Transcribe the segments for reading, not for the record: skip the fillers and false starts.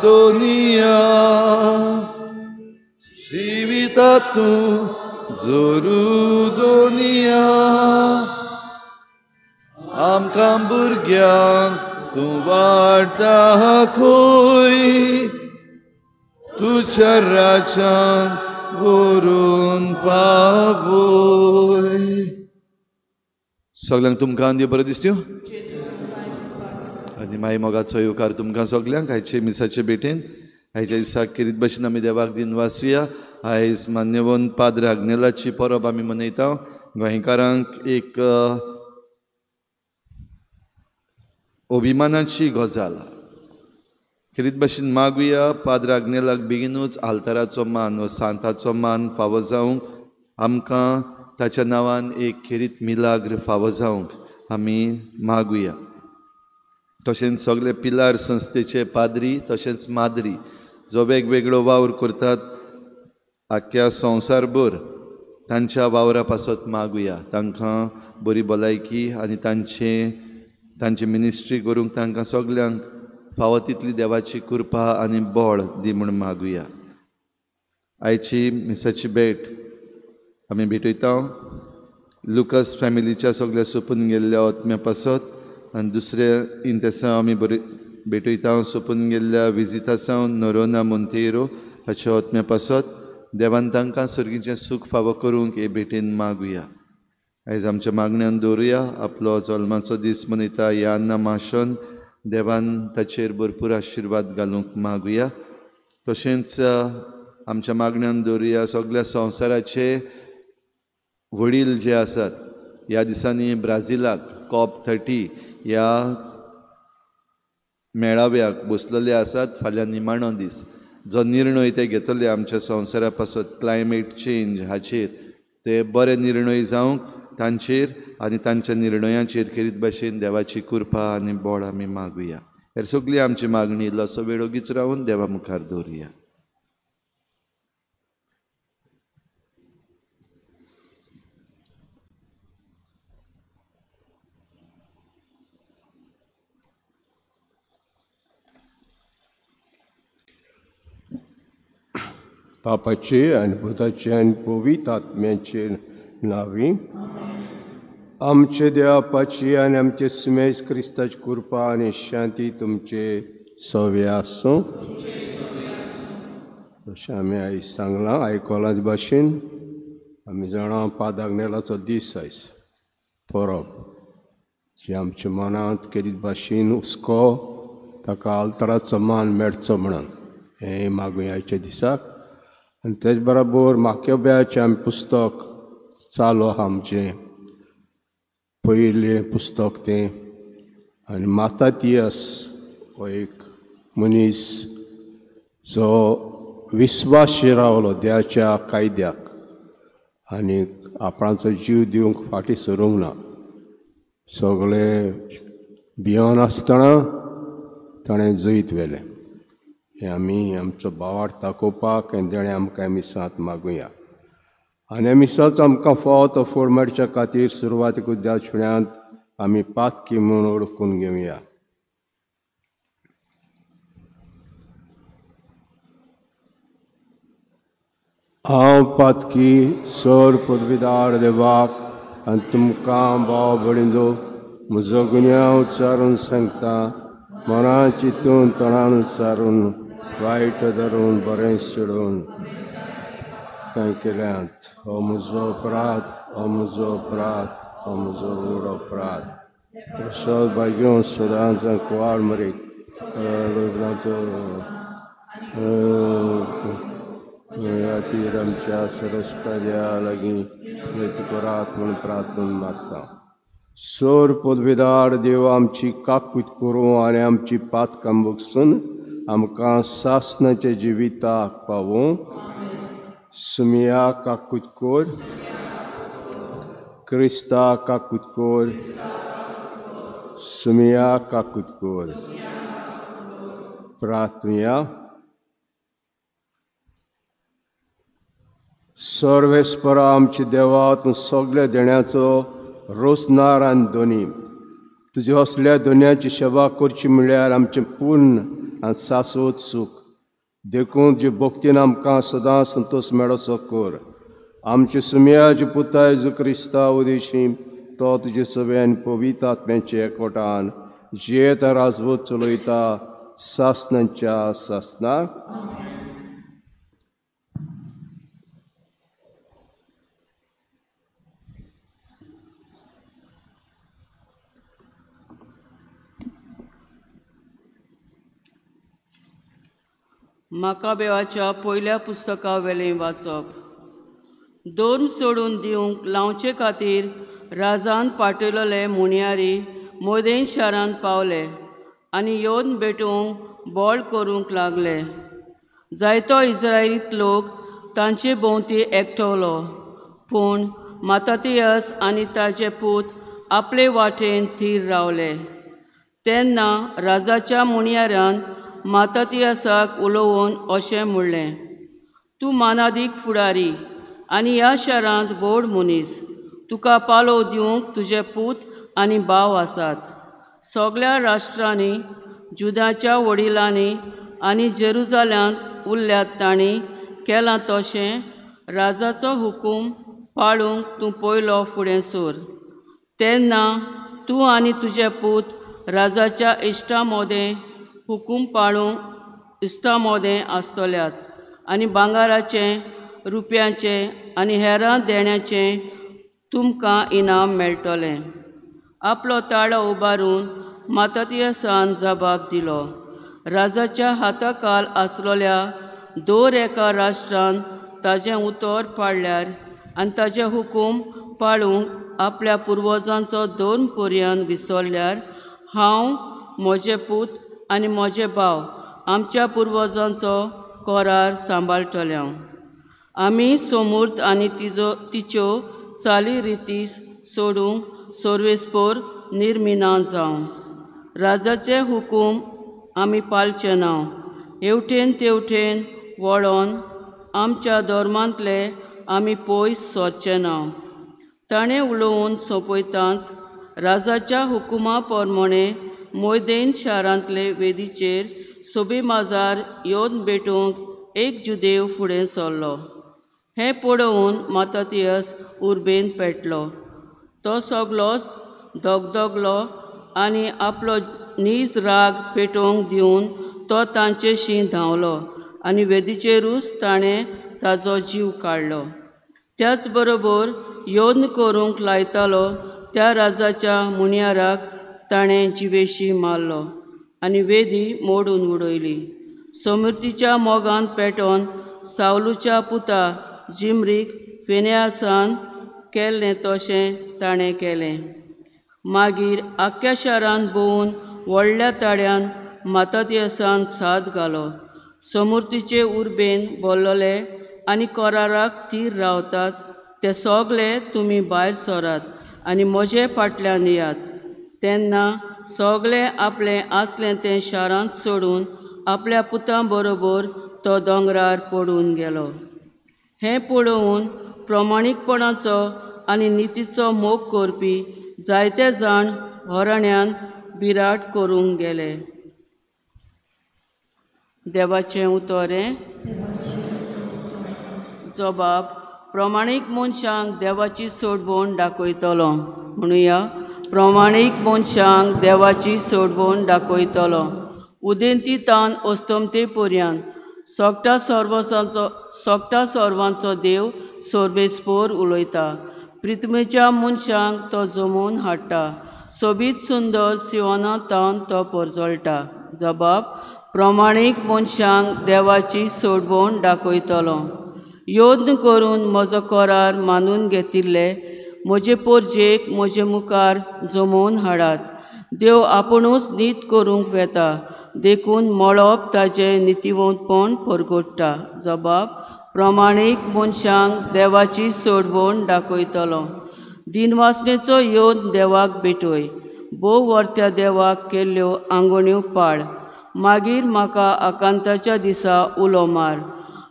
दोनिया जिवितांतूं जोरू दोनिया आमकां भुरग्यांक तूं वाट दाखय तुझ्या राज्यान व्हरून पावय. सगळ्यांक तुमकां देव बरें दीस दिवं. आनी मागीर मोगाचो येवकार तुमकां सगळ्यांक आयचे मिसाचे भेटेन. आयच्या दिसाक किरीत भशेन आमी देवाक दिन वाचुया. आयज मान्यवन पाद्र आग्नेलाची परब आमी मनयता. गोंयकारांक एक अभिमानाची गजाल. किरीत भशेन मागुया पाद्र आग्नेलाक बेगीनूच आल्ताराचो मान व सांताचो मान फावो जावंक, आमकां ताच्या नांवान एक किरीत मिलाग्र फावो जावंक आमी मागुया. तशेंच सगळे पिलार संस्थेचे पाद्री तशेंच माद्री जो वेगवेगळो वावर करतात आख्या संवसारभर, तांच्या वावरा पासत मागुया. तांकां बरी भलायकी आनी तांची मिनिस्ट्री करूंक तांकां सगल्यांक फावो तितली देवाची कृपा आनी बळ दी म्हूण मागुया. आयची मिसाची भेट आमी भेटयता लुकस फॅमिलीच्या सगळ्या सोपून गेल्ल्या ओतम्या पासत. आनी दुसरे इंतेसांव आमी बरी भेटयता सोपून गेल्ल्या विजितासांव नोरोना मोंतेरो हाच्या ओतम्या पासत. देवान तांकां सर्गीचें सूख फावो करूंक हे भेटेन मागुया. आयज आमच्या मागण्यांत दवरुया. आपलो जल्माचो दीस मनयता यान्ना माशन देवान ताचेर भरपूर आशिर्वाद घालूंक मागुया. तशेंच आमच्या मागण्यांत दवरुया सगळ्या संवसाराचे वडील जे आसात. ह्या दिसांनी ब्राझिलाक COP30 ह्या मेळाव्याक बसलेले आसात. फाल्यां निमाणो दीस जो निर्णय ते घेतले आमच्या संवसारा पासत क्लायमेट चेंज हाचेर, ते बरे निर्णय जावंक तांचेर आनी तांच्या निर्णयांचेर किरीत भशेन देवाची कृपा आनी बळ आमी मागुया. हेर सगळी आमची मागणी इल्लोसो वेळ ओगीच रावन देवा मुखार दवरुया. बापाचे आनी पुताचे आनी पवित्र आत्म्याचे नांवी. आमचे देवापाची आनी आमचे सुमेज क्रिस्ताची कृपा आनी शांती तुमचे सवे आसूं. जशें आमी आयज सांगलां आयकलां भाशेन आमी जाणा पाद्र आग्नेलाचो दीस आयज परब जी आमच्या मनांत कितें भाशेन हुस्को ताका आल्ताराचो मान मेळचो म्हणून हें मागुया आयच्या दिसाक. आनी तेच बरोबर माक्योब्याचें आमी पुस्तक चालू आहा आमचें पयलें पुस्तक तें. आनी मातातियस हो एक मनीस जो विस्वाशी रावलो देवाच्या कायद्याक आनी आपणाचो जीव दिवंक फाटीं सरूंक ना. सगळे भियोन आसतना ताणें जैत व्हेलें. हें आमी आमचो भावार्थ दाखोवपाक आनी ताणें आमकां मिसांत मागुया. आनी मिसाचो आमकां फावो तो फळ मेळच्या खातीर सुरवातेकूच देवा शुण्यात आमी पातकी म्हणून ओळखून घेवया. हांव पातकी सर पदवीदार देवाक आनी तुमकां भाव भयणींनो म्हजो गुन्यांव उच्चारून सांगता. मनां चिंतून तोंडान उच्चारून वायट धरून बरें सोडून कांय केल्यांत हो म्हजो अपराध, हो म्हजो अपराध, हो म्हजो व्हड अपराध. प्रसाद भाग्यो सदांच कुवार मरीक खातीर आमच्या सरस्वत्या लागीं करात म्हूण प्रार्थना मागता. सर पदवीदार देव आमची काकूट करूं आनी आमची पातकां बगसून आमकां सासणाच्या जिविताक पावूं. सुमिया काकूट कोर, क्रिस्ता काकूट कोर, सुमिया काकूट कोर. प्रार्थना. सर्वेस्परा आमची देवा तूं सगळ्या देण्याचो रोसनार आनी दोनी तुज्या असल्या दोनयाची सेवा करची म्हळ्यार आमचें पूर्ण आनी सासवत सूख देखून जे भक्तीन आमकां सदां संतोष मेळोसो कर. आमचे सुमयाचे पुता जेजू क्रिस्ता उदेशी तो तुजे सगळ्यान पवित्र आत्म्याचे एकवटान जेत राजवत चलयता सासनांच्या सासनाक. माकाबेवाच्या पयल्या पुस्तका वेलें वाचप. दोन सोडून दिवंक लावचे खातीर राजान पाठयलोले मुनियारी मोदेन शारांत पावले आनी येवन भेटूंक बोळ करूंक लागले. जायतो इस्रायलीत लोक तांचे भोंवती एकठावलो, पूण मातातियास आनी ताचे पूत आपले वाटेन थीर रावले. तेन्ना राजाच्या मुनियारान मातातियासाक उलोवन अशें म्हणलें, तूं मानादीक फुडारी आनी ह्या शारांत व्हड मनीस. तुका पालो दिवंक तुजे पूत आनी भाव आसात. सगळ्या राष्ट्रांनी जुदाच्या वडिलांनी आनी जेरुजाल्यांत उरल्यात तांणी केलां तशें राजाचो हुकूम पाळूंक तूं पयलो फुडें सर. तेन्ना तूं आनी तुजे पूत राजाच्या इश्टां मोदें हुकूम पाळूंक इश्टां मोदें आसतल्यात आनी भांगाराचें, रुपयाचें आनी हेरां देण्याचें तुमकां इनाम मेळटलें. आपलो ताळो उबारून मातातियासान जबाब दिलो, राजाच्या हाताखाल आसलोल्या दर एका राष्ट्रान ताजें उतर पाळल्यार आनी ताजे हुकूम पाळूंक आपल्या पुर्वजांचो धर्म पर्यंत विसरल्यार हांव, म्हजे पूत आनी म्हजे भाव आमच्या पुर्वजांचो करार सांबाळटले. आमी समूर्त आनी तिच्यो चाली रिती सोडूंक सर्वेस्पर निर्मिना जावं. राजाचे हुकूम आमी पाळचे ना. हेवटेन तेवटेन वळोन आमच्या धर्मांतले आमी पयस सरचे ना. ताणें उलोवन सोंपयतांच राजाच्या हुकुमा प्रमाणे मोदेन शारांतले वेदीचेर सोबेमाजार येवन भेटूंक एक जुदेव फुडें सरलो. हें पळोवन मातातियास उर्बेन पेटलो. तो सगळोच धगधगलो आनी आपलो नीज राग पेटोवंक दिवन तो तांचेशी धांवलो आनी वेदीचेरूच ताणें ताजो जीव काडलो. त्याच बरोबर योद्न करूंक लायतालो त्या राजाच्या मुनियाराक ताणें जिवेशी मारलो आनी वेदी मोडून उडयली. समृद्धीच्या मोगान पेटोवन सावलूच्या पुता जिमरीक फिनेआसान केल्लें तशें ताणें केलें. मागीर आख्ख्या शारांत भोंवून व्हडल्या ताळ्यान मातातियासान साद घालो. समृद्धीचे उर्बेन भरलोले आनी कराराक थीर रावतात ते सगळे तुमी भायर सरात आनी म्हजे फाटल्यान येयात. तेन्ना सगळे आपलें आसलें तें शारांत सोडून आपल्या पुतां बरोबर तो दोंगरार पडून गेलो. हें पळोवन प्रमाणीकपणाचो आनी नितीचो मोग करपी जायते जाण हराण्यान बिराट करूंक गेले. देवाचें उतोरें. जबाब. प्रमाणीक मनशांक देवाची सोडवण दाखयतलो. म्हणुया, प्रमाणीक मनशांक देवाची सोडवण दाखयतलो. उदेंती तान अस्तमते पर्यंत सोगटा सर्वांचो देव सर्वेस्पर उलयता. प्रिथमेच्या मनशांक तो जमोवन हाडटा. सोबीत सुंदर सियोना तावन तो परजळटा. जबाब. प्रमाणीक मनशांक देवाची सोडवण दाखयतलो. योद्न करून म्हजो करार मानून घेतिल्ले म्हजे पोरजेक म्हजे मुखार जमोवन हाडात. देव आपुणूच नीत करूंक वेता देखून मळप ताजें नितिवंतपण परगट्टा. जबाब. प्रमाणीक मनशांक देवाची सोडवण दाखयतलो. दिनवासनेचो योद्न देवाक भेटय. भोव वर्त्या देवाक केल्ल्यो आंगवण्यो पाळ. मागीर म्हाका आकांताच्या दिसा उलो मार.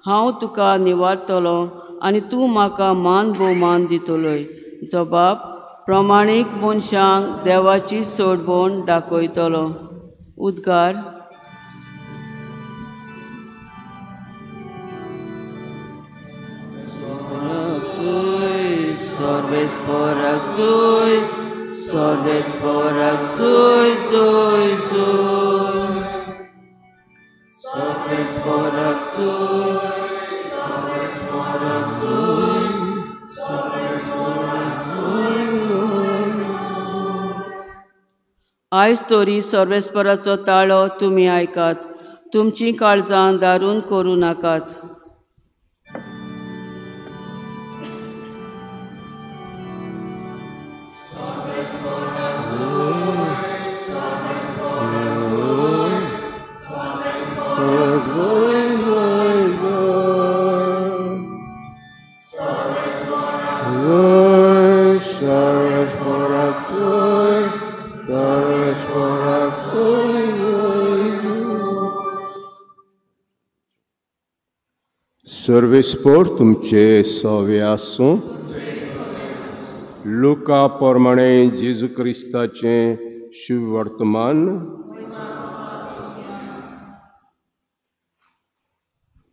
हांव तुका निवारतलो आनी तूं म्हाका मान भोवमान दितलोय. जबाब. प्रमाणीक मनशांक देवाची सोडवण दाखयतलो. उद्गार. Sorvesporak Zui, Sorvesporak Zui, Zui, Zui. Sorvesporak Zui, Sorvesporak Zui, Sorvesporak Zui, Zui. आयज तोरी सर्वेस्पराचो ताळो तुमी आयकात, तुमची काळजां दारून करूं नाकात. सर्वेस्पोर तुमचे सवे आसूं. लुका प्रमाणे जेजू क्रिस्ताचें शुभ वर्तमान.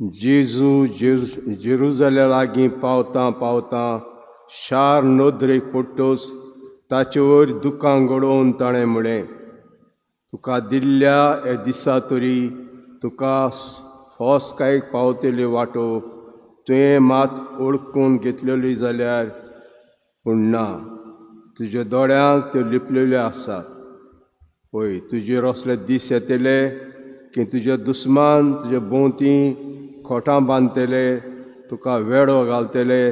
जेजू जेरुजले लागीं पावता पावता शार नोदरेक पडटोच ताचे वयर दुकां घडोवन ताणें म्हळें, तुका दिल्ल्या हे दिसा तरी तुका होस्कायक पावतली वाटो तुवें मात ओळखून घेतलेली जाल्यार, पूण ना, तुज्या दोळ्यांक त्यो लिपलेल्यो आसात. पळय, तुजेर असले दीस येतले की तुजे दुस्मान तुजे भोंवती खोटां बांदतले, तुका वेडो घालतले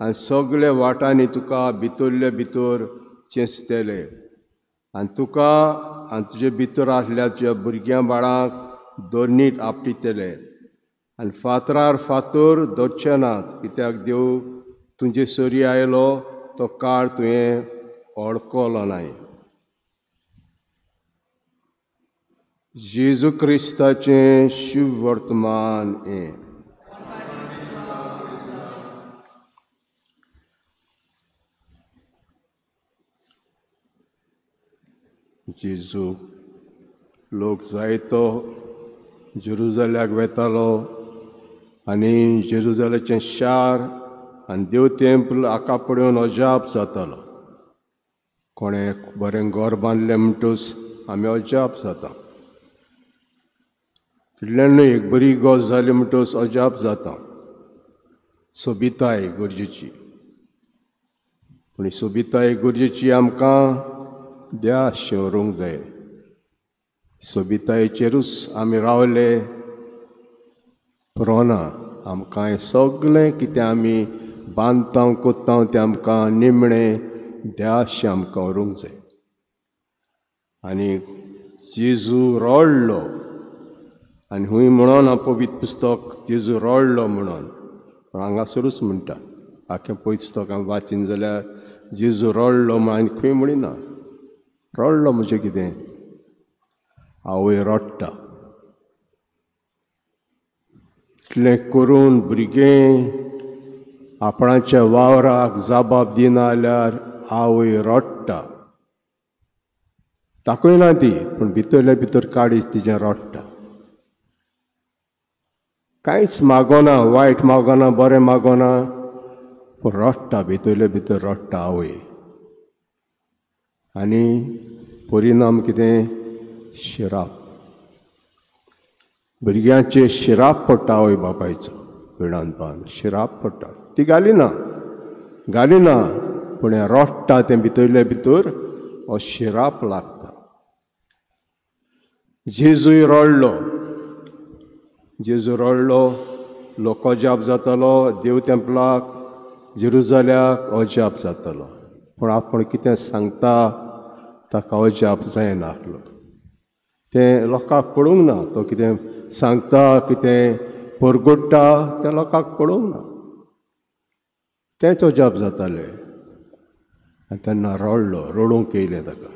आनी सगळे वाटांनी तुका भितरले भितर चेंचतले आनी तुका आनी तुजे भितर आसल्या तुज्या भुरग्यां बाळांक दोनीट आपटितले आनी फातरार फातर दवरचे नात, कित्याक देव तुजे सोरी आयलो तो काळ तुवें ओळखलो नाय. जेजू क्रिस्ताचें शुभ वर्तमान हें. जेजू लोक जायतो जेरुजल्याक वेतालो आनी जेरुजल्याचें शार आनी देव तेंपल हाका पळोवन अजाप जातालो. कोणें बरें घर बांदलें म्हणटूच आमी अजाप जाता. तितल्यान एक बरी गोश्ट जाली म्हणटूच अजाप जाता. सोबिताय गरजेची, पूण सोबिताय गरजेची आमकां देवा शेवरूंक जाय. सोबितायेचेरूच आमी रावले पुरोना. आमकां हें सगळें कितें आमी बांदता कोत्ता तें आमकां निमणें देवाशी आमकां व्हरूंक जाय. आनी जेजू रडलो आनी हूंय म्हणोन हांव पवित्र पुस्तक जेजू रडलो म्हणोन, पूण हांगासरूच म्हणटा. आख्खें पुस्तक हांव वाचीन जाल्यार जेजू रडलो म्हण आनी खंय म्हणिना. रडलो म्हणजे कितें? आवय रडटा. इतलें करून भुरगें आपणाच्या वावराक जाबाब दिना जाल्यार आवय रडटा. दाखयना ती, पूण भितरल्या भितर काडीच तिजें रडटा. कांयच मागोना, वायट मागोना, बरें मागोना, पूण रडटा, भितरल्या भितर रडटा आवय. आनी परिणाम कितें? शिराप. भुरग्यांचेर शिराप पडटा आवय बापायचो. विणांतपान शिराप पडटा. ती घालिना, पूण हें रडटा तें भितरल्या भितर हो शिराप लागता. जेजूय रडलो. जेजू रडलो, लोक अजाप जातालो, देव तेंपलाक जेरुजल्याक अजाप जातालो. पूण आपूण कितें सांगता ताका अजाप जायनासलो. तें लोकांक पडूंक ना. तो कितें सांगता, कितें परगोडटा तें लोकांक पडूंक ना. तेंच अजाप जातालें. आनी तेन्ना रडलो, रडूंक येयलें ताका,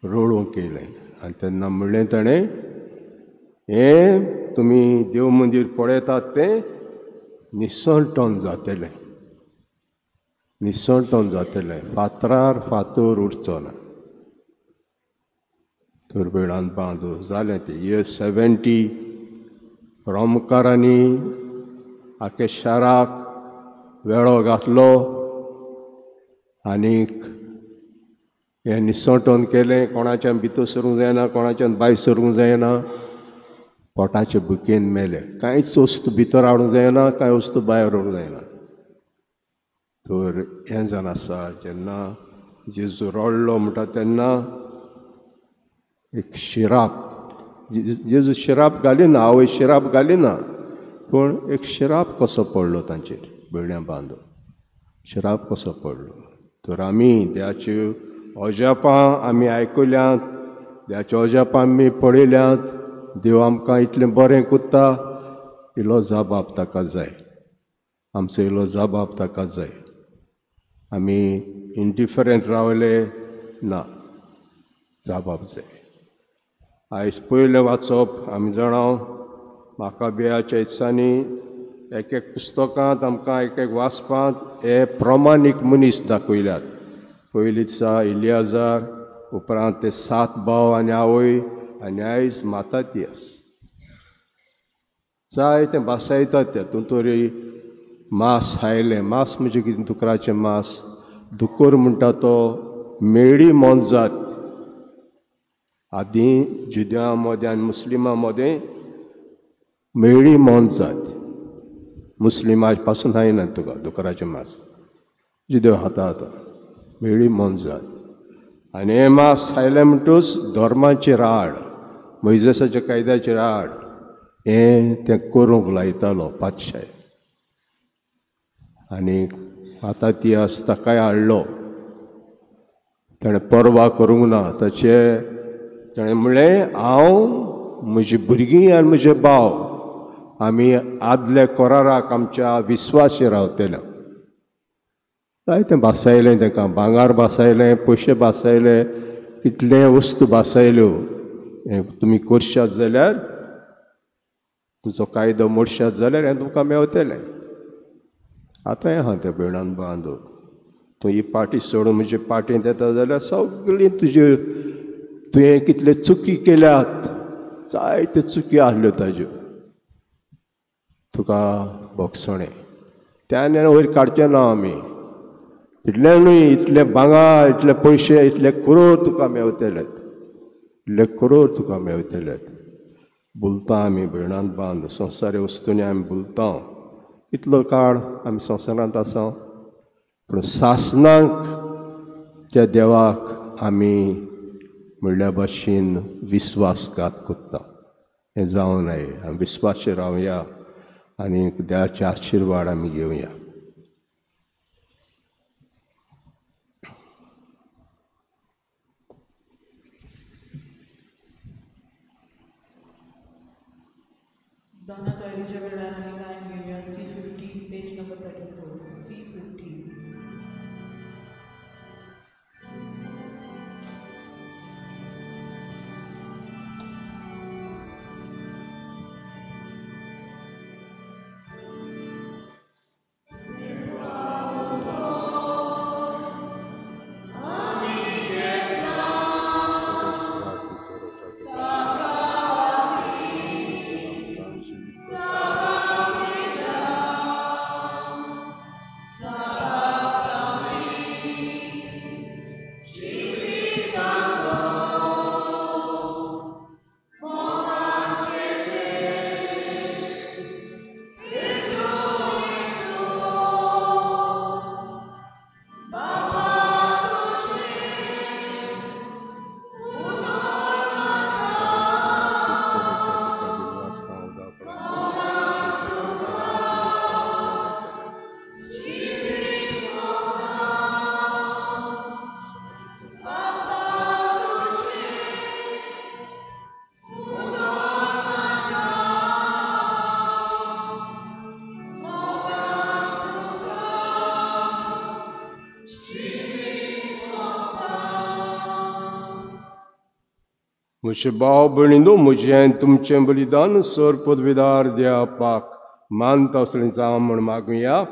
रडूंक येयलें. आनी तेन्ना म्हणलें ताणें, हें तुमी देव मंदीर पळयतात तें निसंटोन जातलें, निसंटोन जातलें. फातरार फातर उरचो ना. तुरबिणान बांदू जालें तें. इयर 70 रोमकारांनी आख्या शाराक वेळो घातलो आनीक हें निसवटोन केलें, कोणाच्यान भितर सरूंक जायना, कोणाच्यान भायर सरूंक जायना, पोटाचे भुकेन मेले. कांयच वस्तू भितर हाडूंक जायना, कांय वस्तू भायर व्हरूंक जायना. तर हें जावन आसा जेन्ना जेजू रडलो म्हणटा तेन्ना एक शिराप, जेजू शिराप घालिना, आवय शिराप घालिना, पूण एक शिराप कसो पडलो तांचेर बेड्या बांदून, शिराप कसो पडलो. तर आमी देवाच्यो अजापां आमी आयकल्यांत, देवाच्या अजापां आमी पळयल्यांत. देव आमकां इतलें बरें कोत्ता, इल्लो जाबाब ताका जाय, आमचो इल्लो जाबाब ताका जाय. आमी इंडिफरंट रावले ना, जाबाब जाय. आयज पयलें वाचप आमी जाणां म्हाका बेयाच्या दिसांनी एक एक पुस्तकांत आमकां एक एक वाचपांत हे प्रमाणीक मनीस दाखयल्यात. पयलीं दिसा इलियाजार, उपरांत ते 7 भाव आनी आवय, आनी आयज मातातियास. जायते भासायतात तेतून तरी मांस खायलें. मांस म्हणजे कितें? दुकराचें मांस. दुकर म्हणटा तो मेळी मोनजात. आदीं जुद्यां मदें आनी मुस्लिमां मदें मेळी मोनजात. मुस्लिमां पासून खायना तुका दुकराचें मांस, जुद्यो खातात मेळी मोनजात. आनी हें मांस खायलें म्हणटूच धर्माची राड, मोइजेसाच्या कायद्याची राड, हें तें करूंक लायतालो पातशाय. आनीक मातातियास ताकाय हाडलो. ताणें परवा करूंक ना. ताणें म्हणलें, हांव, म्हजीं भुरगीं आनी म्हजे भाव आमी आदल्या कोराराक आमच्या विस्वासी रावतले. जायतें भासायलें ताका, भांगार भासायलें, पयशे भासायले, कितले वस्तू भासायल्यो. हें तुमी करशात जाल्यार, तुजो कायदो मोडशात जाल्यार हें तुमकां मेवतलें. आतांय आहा तें बेणान बांदून. तूं ही पाटी सोडून म्हजे पाटींत येता जाल्यार सगळीं तुज्यो, तुवें कितले चुकी केल्यात, जायत्यो चुकी आहल्यो ताज्यो, तुका भोगसणें. त्यान वयर काडचें ना आमी. तितलें न्हय, इतले भांगार, इतले पयशे, इतले करोड तुका मेवतलेत, इतले करोड तुका मेवतलेत. भुलता आमी बेणान बांद, संवसारी वस्तूंनी आमी भुलता. कितलो काळ आमी संवसारांत आसा, पूण सासणांक त्या देवाक आमी म्हणल्या भाशेन विस्वासघात कोत्ता. हें जावं नये. आमी विस्वासी रावया आनी देवाचे आशिर्वाद आमी घेवया. दाना तयारीच्या वेळार आमी गायन घेवया. C50, page number 34. C50. म्हजे भाव भयणीनो, म्हजें तुमचें बलिदान सर पदवीदार देवापाक मानता असलें जावं म्हण मागुया.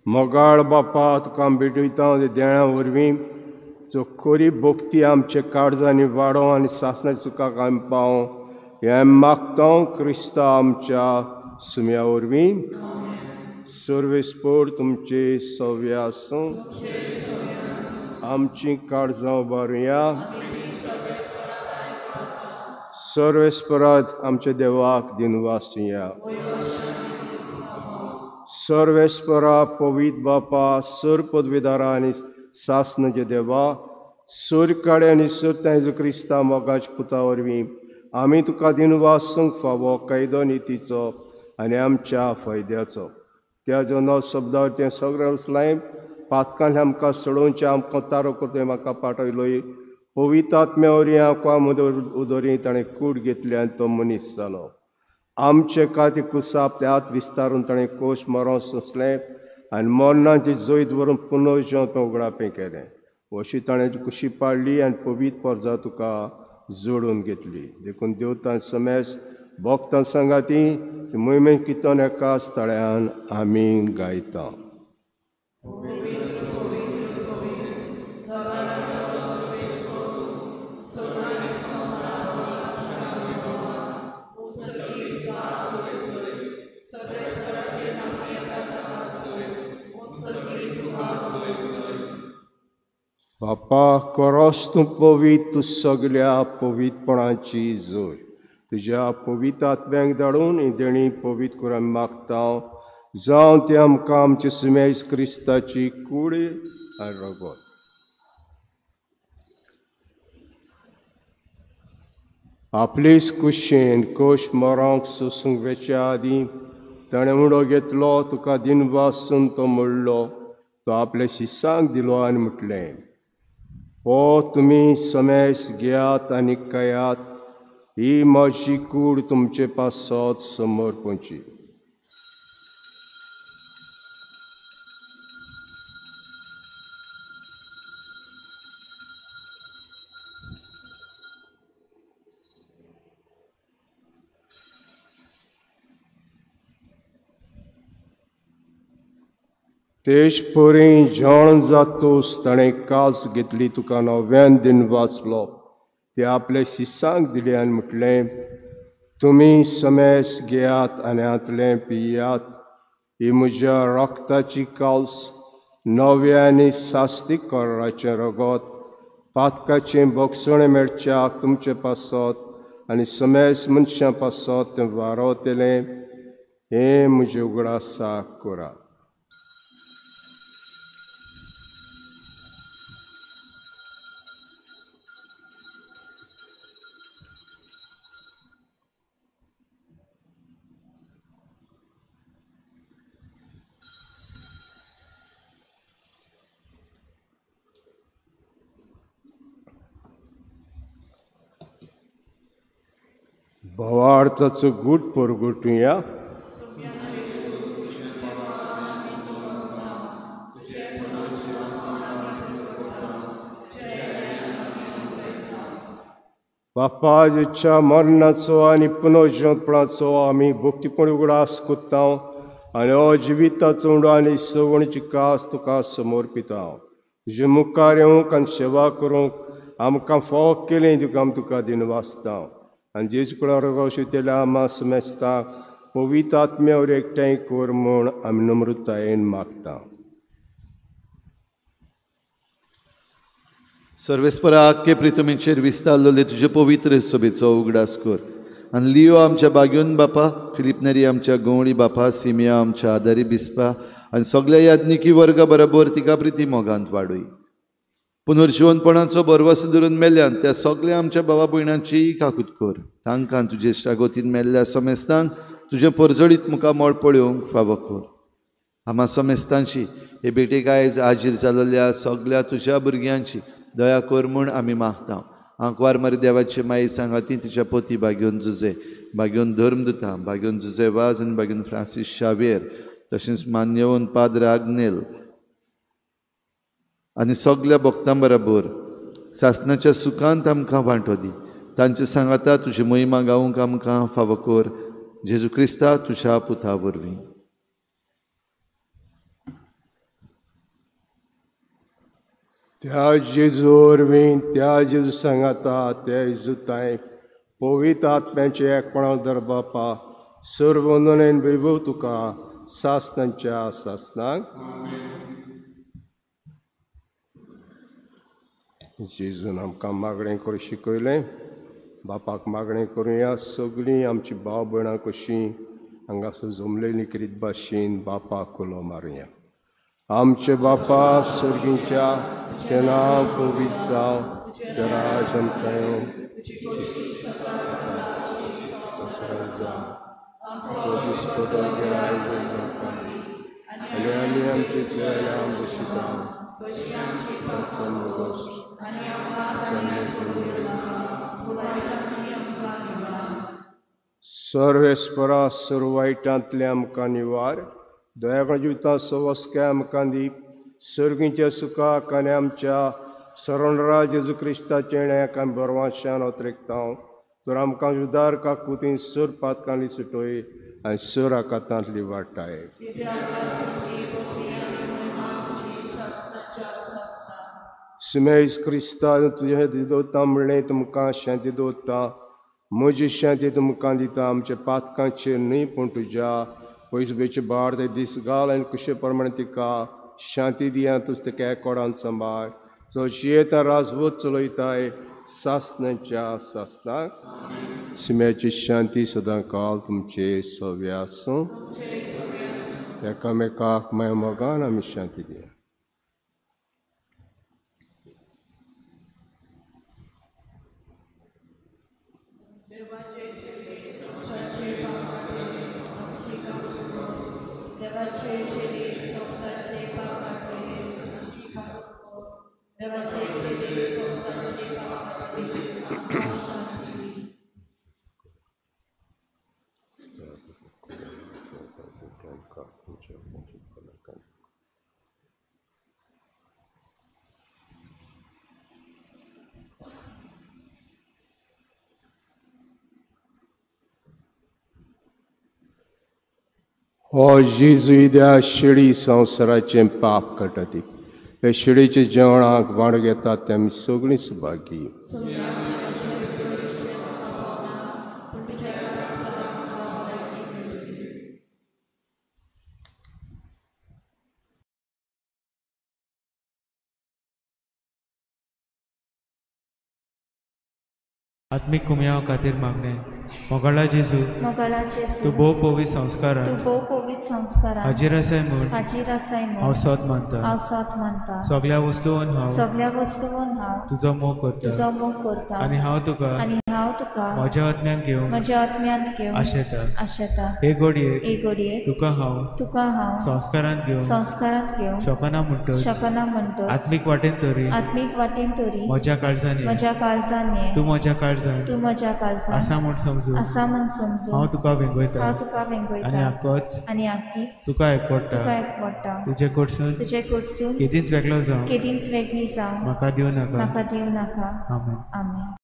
मोगाळ बापा तुका आमी भेटयता देणा वरवीं जो खरी भक्ती आमचे काळजांनी वाडो आनी सासणाच्या सुखाक आमी पावो हें मागता क्रिस्ता आमच्या सुम्या वरवीं. सर्वेस्पर तुमचे सव्य आसूं आमची काळजां उबारुया. सर्वेस्परात आमच्या देवाक दिनवासुया. सर्वेस्परा पवित्र बापा सर पदवीदारा आनी सासणाचे देवा सूर्यकाडे आनी सत्याचो क्रिस्ता मोगाच्या पुता वरवीं आमी तुका दिनवासूंक फावो कायदो नितीचो आनी आमच्या फायद्याचो त्या जो शब्दार तें सगळें उचलाय पातकांनी आमकां सोडोवचें आमकां तारो करता म्हाका पाठयलोय पवित्र आत्म्या वरवीं आमकां उदोरी ताणें कूड घेतली आनी तो मनीस जालो. आमचे खातीर कुसाप ते हात विस्तारून ताणें कोश मरों सोंसलें आनी मरणाची जैत व्हरून पुनर्जीवन उगडापें केलें. अशी ताणें कुशी पाडली आनी पवित्र पर्जा तुका जोडून घेतली. देखून देवतां समेस भक्तां सांगाती मोहिमेन कितोन एका स्थळ्यान आमी गायता. बापा कोरोस तूं पवित्र तूं सगल्या पवित्रपणाची जोर तुज्या पवित्र आत्म्यांक धाडून ही देणी पवित्र करून मागता जावं ते आमकां आमचे सुमेज क्रिस्ताची कूड आनी रगत. आपलीच कुशीन कोश मरोंक सोसूंक वेच्या आदीं ताणें उडो घेतलो तुका दिनवासून तो म्हणलो तो आपल्या शिसांक दिलो आनी म्हटलें हो तुमी समेस घेयात आनी खायात ही म्हजी कूड तुमचे पासत समर्पणची. तेज पोरी जेवण जातूस ताणें कास घेतली तुका नव्यान दिन वाचलो ते आपल्या शिसांक दिले आनी म्हटलें तुमी समेस घेयात आनी हातलें पियात ही म्हज्या रक्ताची काल्स नव्या आनी सास्तीक कराचें रगत पातकाचें भोगसणें मेळच्याक तुमचे पासत आनी समेस मनशां पासत तें वारवतलें हें म्हजें उगडासाक करात. भवार्थाचो गूट परगटुया. बापाच्या मरणाचो आनी पुनर्जीवनपणाचो आमी भक्तीपण उगडास कोत्ता आनी हो जिविताचो उंडो आनी सवणीची कास तुका समर्पिता. तुजे मुखार येवंक आनी सेवा करूंक आमकां फावो केलें तुका आमी तुका दिनवासता आनी जेजू कडल्यान रगोशितेल्या आमा समेस्ता पवित्र आत्म्यावर एकठांय कर म्हूण आमी नम्रतायेन मागता. सर्वेस्परा आख्खे प्रितमेचेर विस्तारलेले तुजे पवित्र सभेचो उगडास कर आनी लियो आमच्या बाग्योन बापा फिलिप नेरी आमच्या गवळी बापा सिमिया आमच्या आदारी बिस्पा आनी सगळ्या याज्ञिकी वर्गा बरोबर तिका प्रिती मोगांत वाडय. पुनर्जीवनपणाचो बरवस धरून मेल्ल्यान त्या सगळ्या आमच्या भावा भयणांची काकूत कर. तांकां तुजे शागोतीन मेल्ल्या समेस्तांक तुजें परजळीत मुखार मोळ पळोवंक फावो कर. आम्हा समेस्तांची हे भेटेक आयज हाजीर जाल्ल्या सगळ्या तुज्या भुरग्यांची दया कर म्हूण आमी मागता. आंकवार मरे देवाचे माई सांगाती तिच्या पोती बाग्योन जुजे बाग्योन धर्मदता बाग्योन जुजे वाज आनी बाग्योन फ्रांसीस शावेर तशेंच मान्यवन पाद्र आग्नेल आनी सगळ्या भक्तां बरोबर सासणाच्या सुखांत आमकां वांटो दी. तांचे सांगाता तुजी महिमा गावूंक आमकां फावो कर. जेजू क्रिस्ता तुज्या पुता वरवीं. त्या जेजू वरवीं त्या जेजू सांगाता त्या इजुताय पवित्र आत्म्याचे एकपणां दर बापा सर्व वंदनेन वैभव तुका सासनांच्या सासनाक जेजून आमकां मागणें करूं शिकयलें. बापाक मागणें करुया सगळीं आमची भाव भयणां कशीं हांगासर जमलेलीं करीत भाशेन बापाक उलो मारुया. आमचे बापा सर्गींच्या तें नांव पवित्र जावं, तें राज आमकां येवं, आनी आमी आमचे जेवणां बशिता सर्वेस्परा सर्व वायटांतले आमकां निवार, दयागण जिवितां सवस्के आमकां दीप, सर्गींच्या सुखाक आनी आमच्या सरणराज जेजू क्रिस्ताचे येण्याक आमी बरवाशान ओतरेकतां. तर आमकां उदार काकुतीन सर पातकांतली सुटोय आनी सर आकातांतली वाटाय. सुमेज क्रिस्ता तुजें दवरता म्हणलें तुमकां शांती दवरता. म्हजी शांती तुमकां दिता. आमच्या पातकांचेर न्ही पूण तुज्या पयसुबेचे बार ते दीस घाल आनी कुशे प्रमाणे तिका शांती दिया. तुज तिका एकोडान सांबाळ. जो जियेता राजवत चलयताय सासनांच्या सासनाक. सुम्याची शांती सदां काल तुमचे सव्य आसूं. एकामेकाक माय मोगान आमी शांती दिया. हो जेजू इद्या शिडी संवसाराचें पाप काडटा ती. हे शिडीच्या जेवणाक वांटो घेतात ते आमी सगळीं सुभागी. आत्मीक कुमयाव खातीर मागणें. मोगाळा जेजू तूं भोव पवित्र संस्कारान हाजीर आसाय म्हूण हांव सत मानता. सगळ्या वस्तूंवन हांव तुजो मोग करता आनी हांव तुका म्हज्या आत्म्यान घेवन आशेता. हे घडयेक तुका हांव संस्कारांत घेवन शकना म्हणटच आत्मीक वाटेन तरी म्हज्या काळजांनी तूं म्हज्या काळजांत आसा म्हूण समजून हांव तुका वेंगयता आनी आक्कीच तुका एकवडटा. तुजे कडसून केदींच वेगळो जावं म्हाका दिवं नाका. आमेन.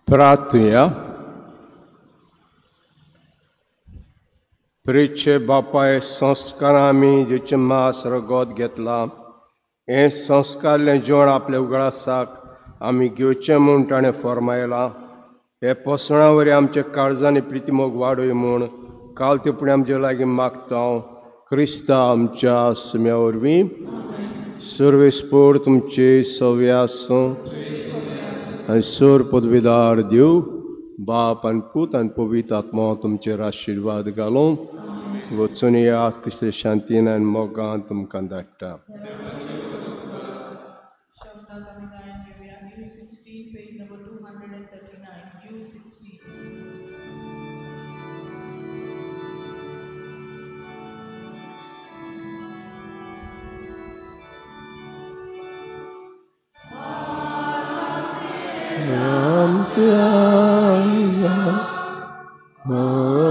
प्रार्थुया. प्रिचे बापाय संस्कार आमी जेचे मास रगत घेतला हे संस्कारले जेवण आपल्या उगडासाक आमी घेवचें म्हूण ताणें फरमायलां. हे पसणा वरी आमच्या काळजांनी प्रिती मोग वाडोय म्हूण काल ते पुणे आमचे लागीं मागता हांव क्रिस्ता आमच्या सुम्या वरवीं. सर्वेस्पोर तुमचे सव्य आसूं आनी सोर पदवीदार देव बाप आनी पूत आनी पवित्र आत्मा तुमचेर आशिर्वाद घालूं वचून येयात क्रिस्ता शांतीन आनी मोगान तुमकां धाडटा. शब्दात आमी गायन घेवया U16 page number 239 U16. Om